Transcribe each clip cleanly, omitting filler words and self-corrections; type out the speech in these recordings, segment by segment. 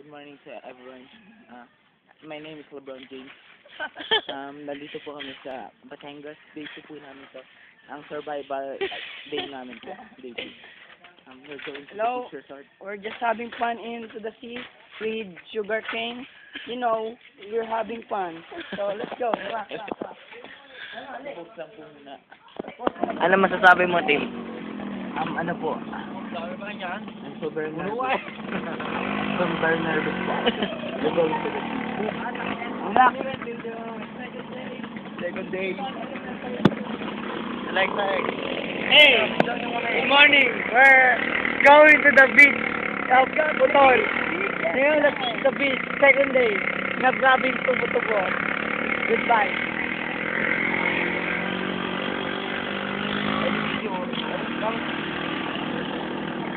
good morning to everyone. My name is LeBron James. Nandito po kami sa Batangas. Day 2 po namin to. Ang survival day namin po. Day 2. We're going to Hello. the resort. We're just having fun into the sea with sugar cane. You know, we're having fun. So let's go. Post lang po muna. Ano masasabi mo, Tim? Ano po? I'm so very nervous. I'm very nervous po. We're going to the second day. Like, Hey, good morning. We're going to the beach of Butol. Ngayon, the beach, second day. Nag-grabing tubo-tubo. Goodbye.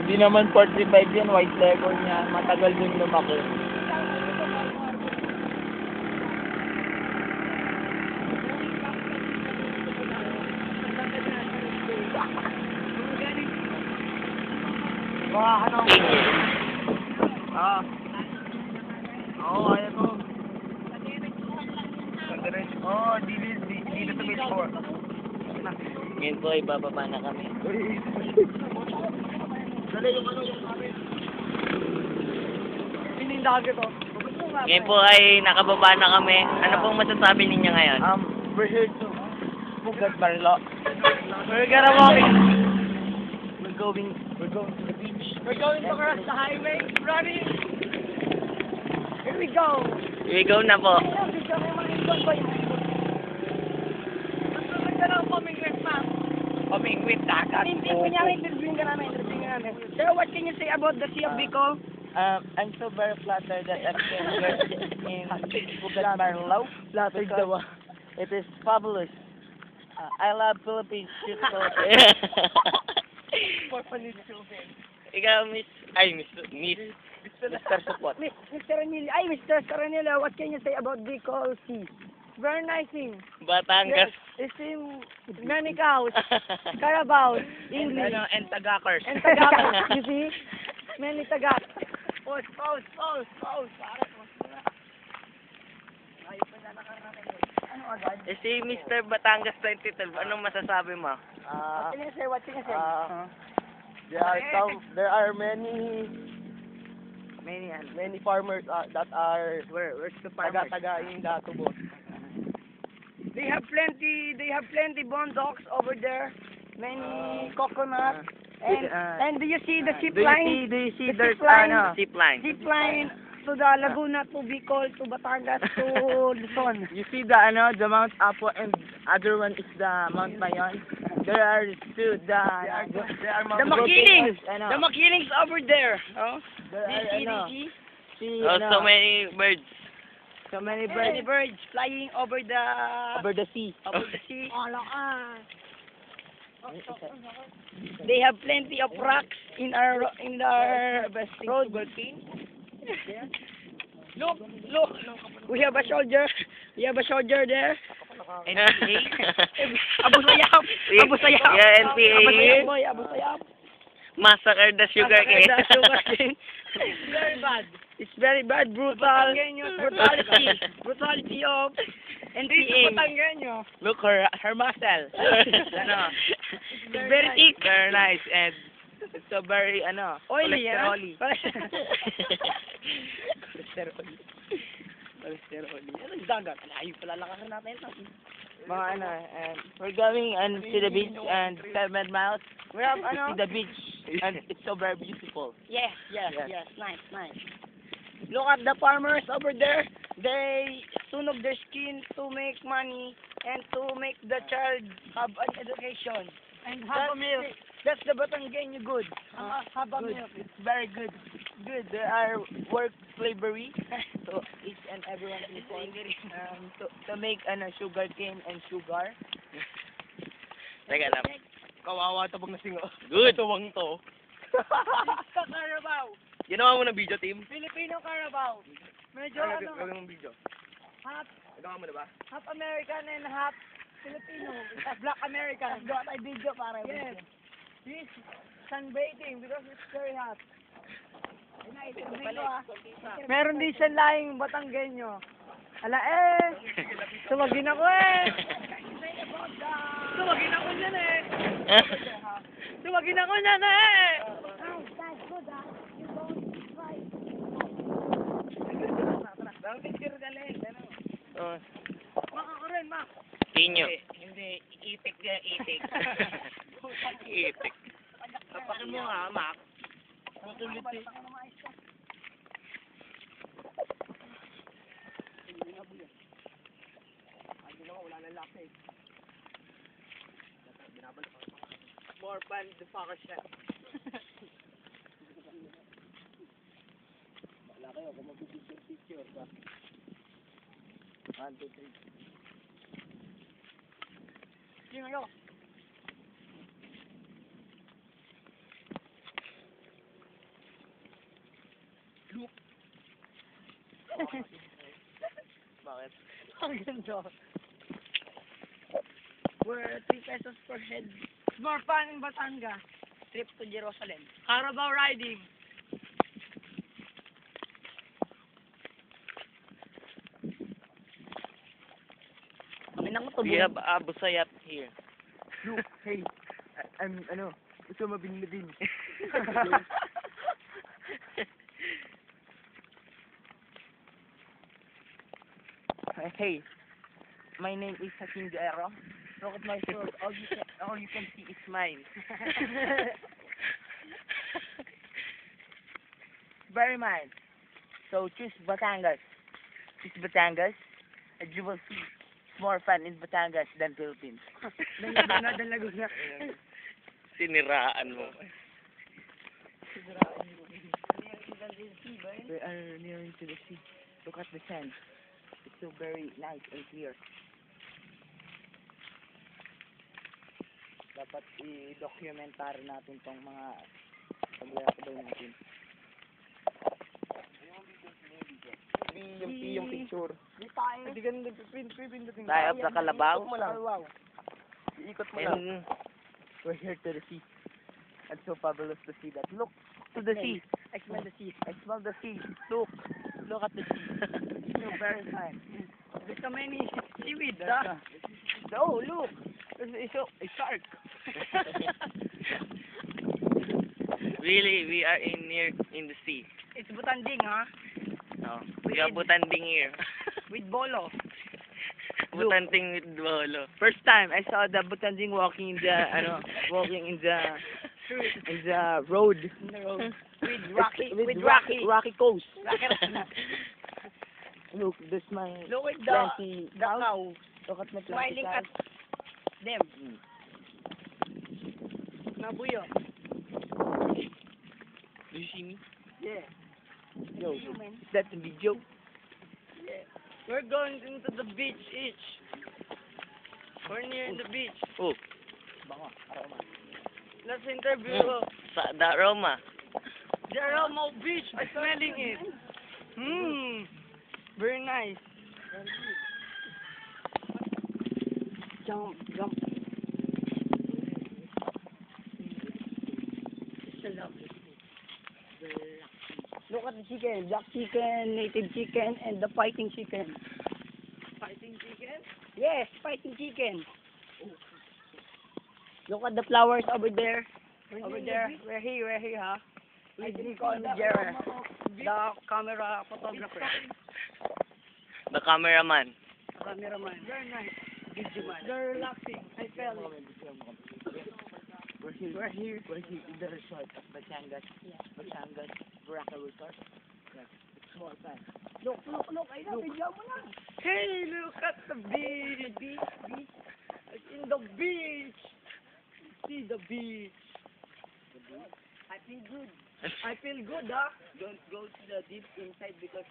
Hindi naman 45 yan, white leghorn niya. Matagal din lumaki. Mga ano? Oo, ayaw ko. Oo, dito sa beach for. Ngayon po, ibababa na kami. Pinindagat to. Ngayon po ay nakababa na kami. Ano pong masasabi ninyo ngayon? We're here to Pugat Barlo. We're gonna walk in. We're going to the beach. We're going to cross the highway. Running. Here we go. Here we go na po. Coming with dagat. Interviewin ka namin. Sir, what can you say about the Sea of Bicol? I'm so very flattered that I'm here in Pugat Barlo because it is fabulous. I love Philippines. Ikaw, Miss Mr. Support. Mr. Ranilo. Ay, Mr. Ranilo, what can you say about Bicol Sea? Very nice thing. Batangas. It's in many cows, Carabao, English, And Tagakers. and Tagalog. You see? Many Tagalog. Pause. Ano agad? Si Mr. Batangas 2012, anong masasabi mo? What can you say? What can you say? There are many farmers that are Where's the farmers? taga-tagaing Datubo. They have plenty bondocks over there. Many coconuts. And do you see the zip line? Do you see The there's zip line. Zip line. Zip line to the Laguna, to Bicol, to Batangas, to Luzon. You see the Mount Apo and other one is the Mount Mayon. There are two The Makinings! The Makinings over there. Oh? So many birds. So many Many birds birds flying over the sea. sea. They have plenty of rocks in our road. Look. We have a soldier there. NPA? Abu Sayyaf. Yeah, NPA. Abu Sayyaf. Massacre the sugar cane. The sugar cane. It's very bad. Brutality of NPA. Look her muscle. It's very thick. Very nice and it's so very Oily, cholesterol-y. Cholesterol. Dagat. Ayaw pala lakarin natin. Mga and we're going to the beach and 7 miles. We have To the beach and it's so very beautiful. Yes. Nice. Look at the farmers over there. They sunog their skin to make money and to make the child have an education. And have a meal. That's the Batanggenyo good. Have a Good. meal. It's very good. There are work slavery to each and everyone people to make sugar cane and sugar. Teka lang. Kawawa to pag nasingo. Good. Tuwang to. Carabao. Ginawa mo ng video, team? Filipino Carabao. Medyo Gawin mong video. half Nagawa mo na ba? American and half Filipino. Black American. Gawa tayo video para. Yes. This sunbathing because it's very hot. Meron din siya laing Batanggenyo. Ala tumagin ako Tumagin ako niyan Tumagin ako niyan Oh, Makakaroon, Mak. Tinyo. Hindi, itik na itik. Itik. Tapakin mo nga, Mac. Matulit eh. More fun the fucker shot. One, two, three. Sino yo? Bakit? Ang ganda. We're 3 pesos per head. More fun in Batangas. Trip to Jerusalem. Carabao riding. Kami nang We have Abu Sayyaf here. Look, hey, I'm, Usama bin Laden. Hey, my name is Hakim Guerrero. Look at my sword. All you can see is mine. Very mine. So choose Batangas. Choose Batangas, and you will see more fun in Batangas than Philippines. Siniraan mo. We are nearing to the sea. Look at the sand. It's so very nice and clear. Dapat i-documentary natin tong mga paglalakbay natin. Yung picture. Hindi ganun nagpipindutin. Tayo sa Kalabaw. Iikot mo lang. And We're here to the sea. It's so fabulous to see that. Look to the sea. I smell the sea. I smell the sea. Look at the sea. It's so very fine. There's so many seaweed. Oh, look! It's a shark. really, we are in the sea. It's Butanding, ha? No, we are Butanding here. With Bolo. Butanding with Bolo. First time I saw the Butanding walking in the road. In the road. With Rocky. Rocky Coast. Rocky. Look, this my Look at plenty the house. cow. Look at my plenty Smiling at house. them. Nabuyo. Do you see me? Yeah. Yo, Human. that's a video. Yeah. We're going into the beach each. We're near the beach. Oh, Bango, aroma. Let's interview sa Da Roma. Jeromo Beach. I'm smelling it. Very nice. Jump. Look at the chicken. Black chicken, native chicken, and the fighting chicken. Fighting chicken? Yes, fighting chicken. Look at the flowers over there. Over there. We're here, huh? With Nico and Jerry, the camera photographer. The cameraman. Cameraman. Very nice. Video man. They're relaxing. I felt it. We're here in the resort of Batangas. Batangas Boracay Resort. Yes, it's more fun. Look. Ay, video mo lang. Hey, look at the beach. Beach. It's in the beach. See the beach. I feel good. I feel good, huh? Don't go to the deep inside because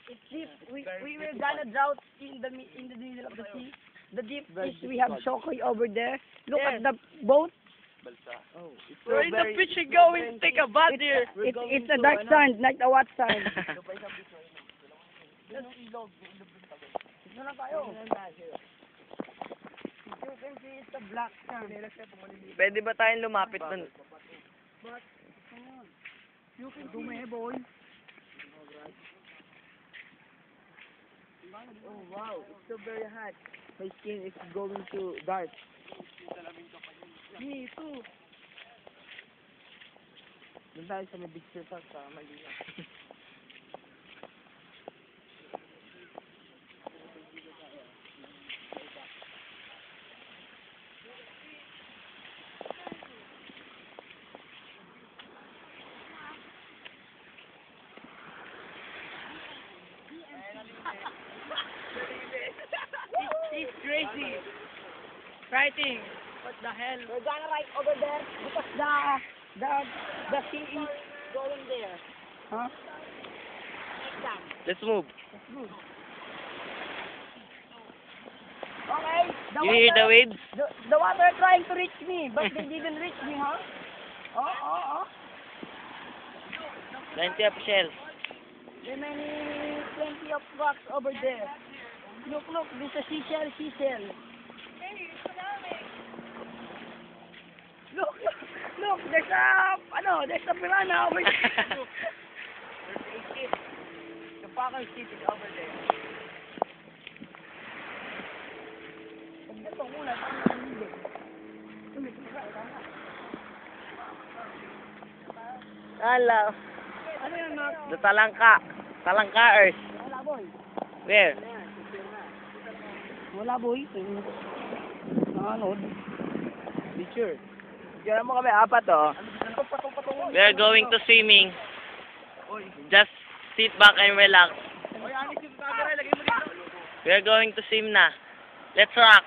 It's deep. We were gonna drown in the middle of the sea. The deep is we have Shokoy over there. Look at the boat. it's We're in the beach. We're going to take a bath here. It's a dark sand, like the what sand. Ito na tayo. You can see it's the black sand. Pwede ba tayong lumapit dun? You can see, boy. Oh wow, it's so very hot. My skin is going to dark. Me too. Doon tayo sa may big surface sa Manila. It's crazy. Writing. What the hell? We're gonna write over there because the sea is going there. Huh? Let's move. Okay. You hear the waves? The water trying to reach me, but they didn't reach me, huh? Oh. Plenty of shells. There are plenty of rocks over there. Look, there's a seashell. Look, there's a piranha over there. The fucking ship is over there. Hello. Ano yan, Mark? The Talangkaers. Wala, boy. Where? Wala, boy. Ano? Teacher. Diyan mo kami apat oh. We are going to swimming. Just sit back and relax. We are going to swim na. Let's rock.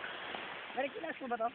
Narikinas mo ba to?